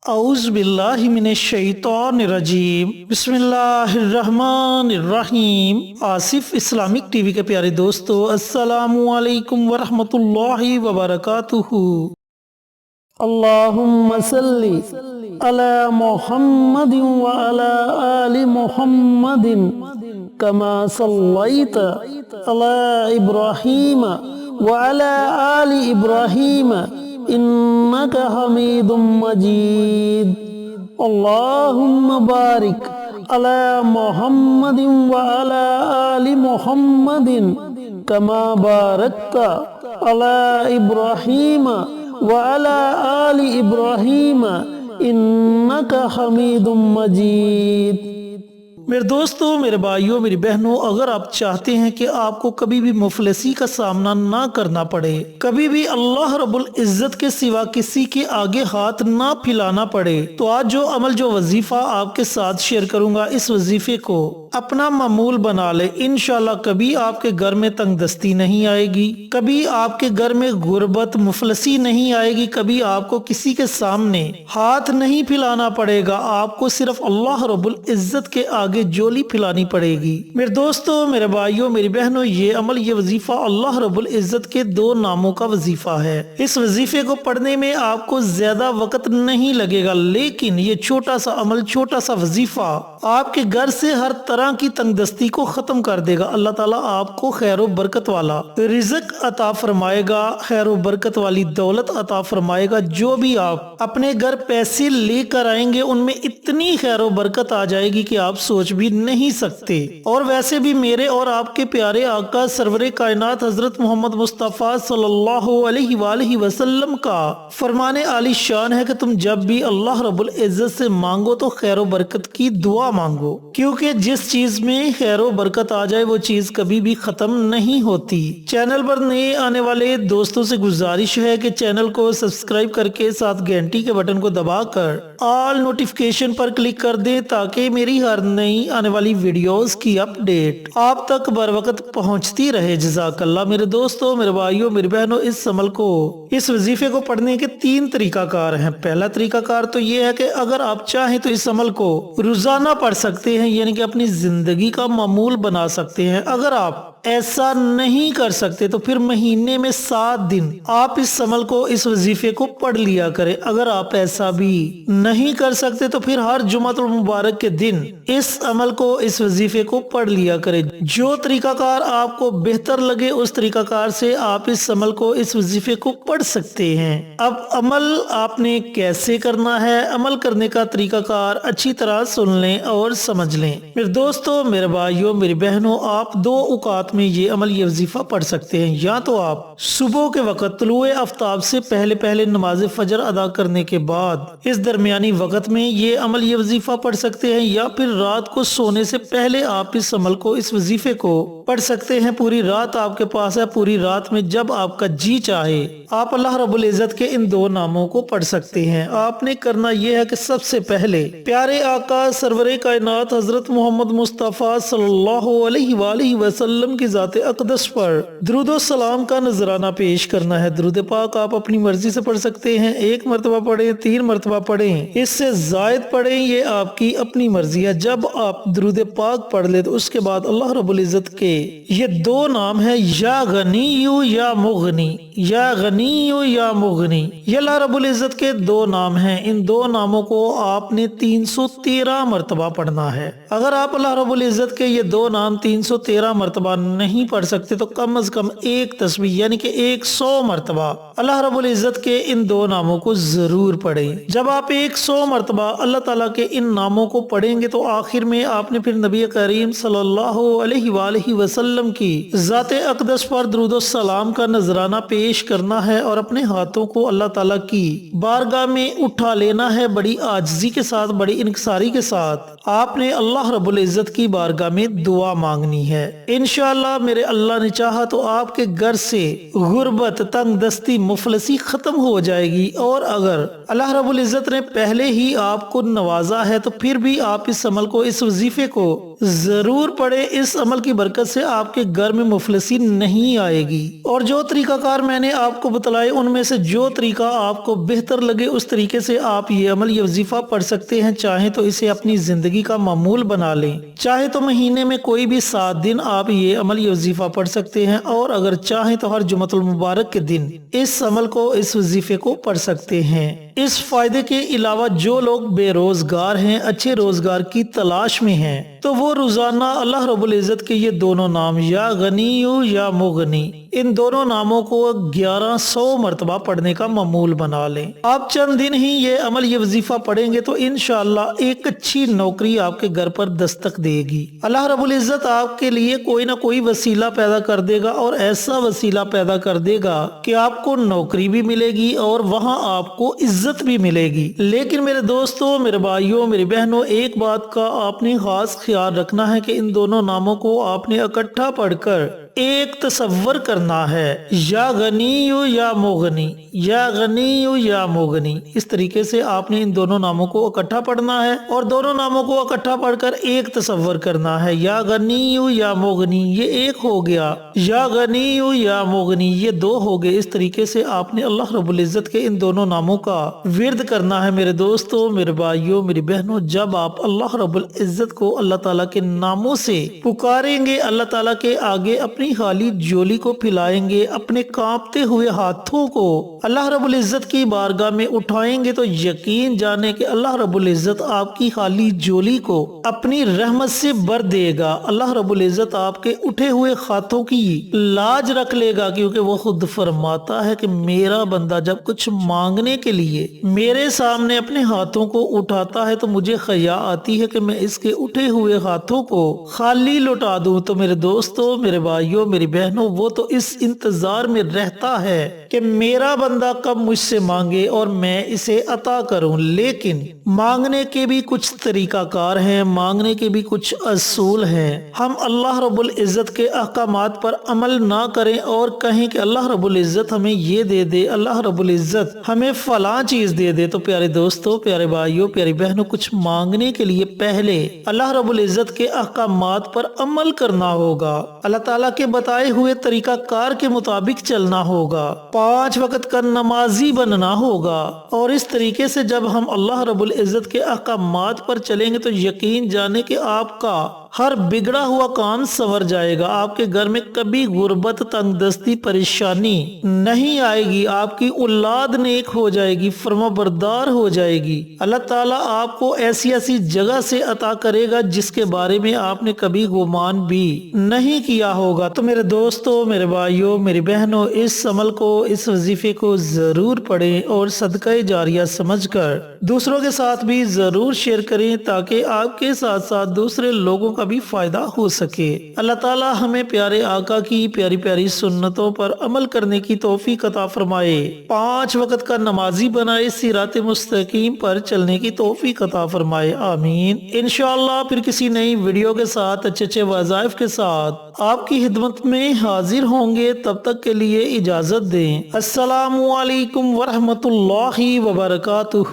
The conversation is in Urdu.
اعوذ باللہ من الشیطان الرجیم بسم اللہ الرحمن الرحیم۔ آصف اسلامک ٹی وی کے پیارے دوستو، السلام علیکم ورحمۃ اللہ وبرکاتہ۔ اللہم صلی علی محمد وعلی آل محمد کما صلیت علی ابراہیم وعلی آل ابراہیم انک حمید مجید۔ اللہم بارک علی محمد وعلی آل محمد کما بارکت علی ابراہیم وعلی آل ابراہیم انک حمید مجید۔ میرے دوستو، میرے بھائیوں، میری بہنوں، اگر آپ چاہتے ہیں کہ آپ کو کبھی بھی مفلسی کا سامنا نہ کرنا پڑے، کبھی بھی اللہ رب العزت کے سوا کسی کے آگے ہاتھ نہ پھیلانا پڑے، تو آج جو عمل، جو وظیفہ آپ کے ساتھ شیئر کروں گا، اس وظیفے کو اپنا معمول بنا لے۔ انشاءاللہ کبھی آپ کے گھر میں تنگ دستی نہیں آئے گی، کبھی آپ کے گھر میں غربت، مفلسی نہیں آئے گی، کبھی آپ کو کسی کے سامنے ہاتھ نہیں پھیلانا پڑے گا، آپ کو صرف اللہ رب العزت کے آگے جولی پھیلانی پڑے گی۔ میرے دوستو، میرے بھائیوں، میری بہنوں، یہ عمل، یہ وظیفہ اللہ رب العزت کے دو ناموں کا وظیفہ ہے۔ اس وظیفے کو پڑھنے میں آپ کو زیادہ وقت نہیں لگے گا، لیکن یہ چھوٹا سا عمل، چھوٹا سا وظیفہ آپ کے گھر سے ہر طرح کی تنگ دستی کو ختم کر دے گا۔ اللہ تعالیٰ آپ کو خیر و برکت والا رزق عطا فرمائے گا، خیر و برکت والی دولت عطا فرمائے گا۔ جو بھی آپ اپنے گھر پیسے لے کر آئیں گے، ان میں اتنی خیر و برکت آ جائے گی کہ آپ سوچ بھی نہیں سکتے۔ اور ویسے بھی میرے اور آپ کے پیارے آقا سرور کائنات حضرت محمد مصطفیٰ صلی اللہ علیہ وآلہ وسلم کا فرمان عالی شان ہے کہ تم جب بھی اللہ رب العزت سے مانگو تو خیر و برکت کی دعا مانگو، کیونکہ جس چیز میں خیر و برکت آ جائے وہ چیز کبھی بھی ختم نہیں ہوتی۔ چینل پر نئے آنے والے دوستوں سے گزارش ہے کہ چینل کو سبسکرائب کر کے ساتھ گھنٹی کے بٹن کو دبا کر آل نوٹیفیکیشن پر کلک کر دیں، تاکہ میری ہر نئی آنے والی ویڈیوز کی اپڈیٹ آپ تک بر وقت پہنچتی رہے۔ جزاک اللہ۔ میرے دوستوں، میرے بھائیوں، میری بہنوں، اس عمل کو، اس وظیفے کو پڑھنے کے 3 طریقہ کار ہیں۔ پہلا طریقہ کار تو یہ ہے کہ اگر آپ چاہیں تو اس عمل کو روزانہ پڑھ سکتے ہیں، یعنی کہ اپنی زندگی کا معمول بنا سکتے ہیں۔ اگر آپ ایسا نہیں کر سکتے تو پھر مہینے میں 7 دن آپ اس عمل کو، اس وظیفے کو پڑھ لیا کریں۔ اگر آپ ایسا بھی نہیں کر سکتے تو پھر ہر جمعۃ المبارک کے دن اس عمل کو، اس وظیفے کو پڑھ لیا کریں۔ جو طریقہ کار آپ کو بہتر لگے، اس طریقہ کار سے آپ اس عمل کو، اس وظیفے کو پڑھ سکتے ہیں۔ اب عمل آپ نے کیسے کرنا ہے، عمل کرنے کا طریقہ کار اچھی طرح سن لیں اور سمجھ لیں۔ میرے دوستوں، میرے بھائیوں، میری بہنوں، آپ 2 اوقات میں یہ عمل، یہ وظیفہ پڑھ سکتے ہیں۔ یا تو آپ صبح کے وقت طلوع آفتاب سے پہلے نماز فجر ادا کرنے کے بعد اس درمیانی وقت میں یہ عمل، یہ وظیفہ پڑھ سکتے ہیں، یا پھر رات کو سونے سے پہلے آپ اس عمل کو، اس وظیفے کو پڑھ سکتے ہیں۔ پوری رات آپ کے پاس ہے، پوری رات میں جب آپ کا جی چاہے آپ اللہ رب العزت کے ان 2 ناموں کو پڑھ سکتے ہیں۔ آپ نے کرنا یہ ہے کہ سب سے پہلے پیارے آقا سرور کائنات حضرت محمد مصطفیٰ صلی اللہ علیہ وآلہ وسلم کی ذات اقدس پر درود و سلام کا نذرانہ پیش کرنا ہے۔ درود پاک آپ اپنی مرضی سے پڑھ سکتے ہیں، 1 مرتبہ پڑھیں، 3 مرتبہ پڑھیں، اس سے زائد پڑھیں، یہ آپ کی اپنی مرضی ہے۔ جب آپ درود پاک پڑھ لیں تو اس کے بعد اللہ رب العزت کے یہ 2 نام ہیں، یا غنی یا مغنی، یا غنی یا مغنی، یہ اللہ رب العزت کے 2 نام ہیں۔ ان 2 ناموں کو آپ نے 313 مرتبہ پڑھنا ہے۔ اگر آپ اللہ رب العزت کے یہ 2 نام 313 مرتبہ نہیں پڑھ سکتے تو کم از کم 1 تسبیح، یعنی کہ 100 مرتبہ اللہ رب العزت کے ان 2 ناموں کو ضرور پڑھیں۔ جب آپ 100 مرتبہ اللہ تعالیٰ کے ان ناموں کو پڑھیں گے تو آخر میں آپ نے پھر نبی کریم صلی اللہ علیہ وآلہ وسلم کی ذات اقدس پر درود و سلام کا نذرانہ پیش کرنا ہے اور اپنے ہاتھوں کو اللہ تعالیٰ کی بارگاہ میں اٹھا لینا ہے، بڑی عاجزی کے ساتھ، بڑی انکساری کے ساتھ آپ نے اللہ رب العزت کی بارگاہ میں دعا مانگنی ہے۔ انشاءاللہ میرے اللہ نے چاہا تو آپ کے گھر سے غربت، تنگ دستی، مفلسی ختم ہو جائے گی، اور اگر اللہ رب العزت نے پہلے ہی آپ کو نوازا ہے تو پھر بھی آپ اس عمل کو، اس وظیفے کو ضرور پڑھیں، اس عمل کی برکت سے آپ کے گھر میں مفلسی نہیں آئے گی۔ اور جو طریقہ کار میں نے آپ کو بتلائے ان میں سے جو طریقہ آپ کو بہتر لگے اس طریقے سے آپ یہ عمل یہ وظیفہ پڑھ سکتے ہیں۔ چاہیں تو اسے اپنی زندگی کا معمول بنا لیں، چاہے تو مہینے میں کوئی بھی 7 دن آپ یہ عمل یہ وظیفہ پڑھ سکتے ہیں، اور اگر چاہیں تو ہر جمعۃ المبارک کے دن اس عمل کو اس وظیفے کو پڑھ سکتے ہیں۔ اس فائدے کے علاوہ جو لوگ بے روزگار ہیں، اچھے روزگار کی تلاش میں ہیں، تو وہ روزانہ اللہ رب العزت کے یہ دونوں نام یا غنی یا مغنی، ان دونوں ناموں کو 1100 مرتبہ پڑھنے کا معمول بنا لیں۔ آپ چند دن ہی یہ عمل یہ وظیفہ پڑھیں گے تو انشاءاللہ ایک اچھی نوکری آپ کے گھر پر دستک دے گی۔ اللہ رب العزت آپ کے لیے کوئی نہ کوئی وسیلہ پیدا کر دے گا، اور ایسا وسیلہ پیدا کر دے گا کہ آپ کو نوکری بھی ملے گی اور وہاں آپ کو عزت بھی ملے گی۔ لیکن میرے دوستوں، میرے بھائیوں، میری بہنوں، ایک بات کا آپ نے خاص خیال رکھنا ہے کہ ان دونوں ناموں کو آپ نے اکٹھا پڑھ کر ایک تصور کرنا ہے، یا غنی یا مغنی، یا غنی یا مغنی۔ اس طریقے سے آپ نے ان دونوں ناموں کو اکٹھا پڑھنا ہے، اور دونوں ناموں کو اکٹھا پڑھ کر ایک تصور کرنا ہے، یا غنی یا مغنی یہ ایک ہو گیا، یا غنی یا مغنی یہ 2 ہو گئے۔ اس طریقے سے آپ نے اللہ رب العزت کے ان دونوں ناموں کا ورد کرنا ہے۔ میرے دوستوں، میرے بھائیوں، میری بہنوں، جب آپ اللہ رب العزت کو اللہ تعالیٰ کے ناموں سے پکاریں گے، اللہ تعالیٰ کے آگے اپنی خالی جولی کو پھیلائیں گے، اپنے کانپتے ہوئے ہاتھوں کو اللہ رب العزت کی بارگاہ میں اٹھائیں گے، تو یقین جانے کہ اللہ رب العزت آپ کی خالی جولی کو اپنی رحمت سے بھر دے گا۔ اللہ رب العزت آپ کے اٹھے ہوئے ہاتھوں کی لاج رکھ لے گا، کیونکہ وہ خود فرماتا ہے کہ میرا بندہ جب کچھ مانگنے کے لیے میرے سامنے اپنے ہاتھوں کو اٹھاتا ہے تو مجھے حیا آتی ہے کہ میں اس کے اٹھے ہوئے ہاتھوں کو خالی لوٹا دوں۔ تو میرے دوستوں، میرے بھائیوں، میری بہنوں، وہ تو اس انتظار میں رہتا ہے کہ میرا بندہ کب مجھ سے مانگے اور میں اسے عطا کروں۔ لیکن مانگنے کے بھی کچھ طریقہ کار ہیں، مانگنے کے بھی کچھ اصول ہیں۔ ہم اللہ رب العزت کے احکامات پر عمل نہ کریں اور کہیں کہ اللہ رب العزت ہمیں یہ دے دے، اللہ رب العزت ہمیں فلاں چیز دے دے۔ تو پیارے دوستوں، پیارے بھائیوں، پیاری بہنوں، کچھ مانگنے کے لیے پہلے اللہ رب العزت کے احکامات پر عمل کرنا ہوگا، اللہ تعالیٰ کے بتائے ہوئے طریقہ کار کے مطابق چلنا ہوگا، 5 وقت کا نمازی بننا ہوگا۔ اور اس طریقے سے جب ہم اللہ رب العزت کے احکامات پر چلیں گے تو یقین جانے کہ آپ کا ہر بگڑا ہوا کام سنور جائے گا، آپ کے گھر میں کبھی غربت، تنگ دستی، پریشانی نہیں آئے گی، آپ کی اولاد نیک ہو جائے گی، فرما بردار ہو جائے گی۔ اللہ تعالیٰ آپ کو ایسی ایسی جگہ سے عطا کرے گا جس کے بارے میں آپ نے کبھی گمان بھی نہیں کیا ہوگا۔ تو میرے دوستوں، میرے بھائیوں، میری بہنوں، اس عمل کو، اس وظیفے کو ضرور پڑھیں اور صدقہ جاریہ سمجھ کر دوسروں کے ساتھ بھی ضرور شیئر کریں، تاکہ آپ کے ساتھ ساتھ دوسرے لوگوں کا بھی فائدہ ہو سکے۔ اللہ تعالی ہمیں پیارے آقا کی پیاری پیاری سنتوں پر عمل کرنے کی توفیق عطا فرمائے، 5 وقت کا نمازی بنائے، صراط مستقیم پر چلنے کی توفیق عطا فرمائے، آمین۔ انشاءاللہ پھر کسی نئی ویڈیو کے ساتھ اچھے اچھے وظائف کے ساتھ آپ کی خدمت میں حاضر ہوں گے، تب تک کے لیے اجازت دیں۔ السلام علیکم ورحمۃ اللہ وبرکاتہ۔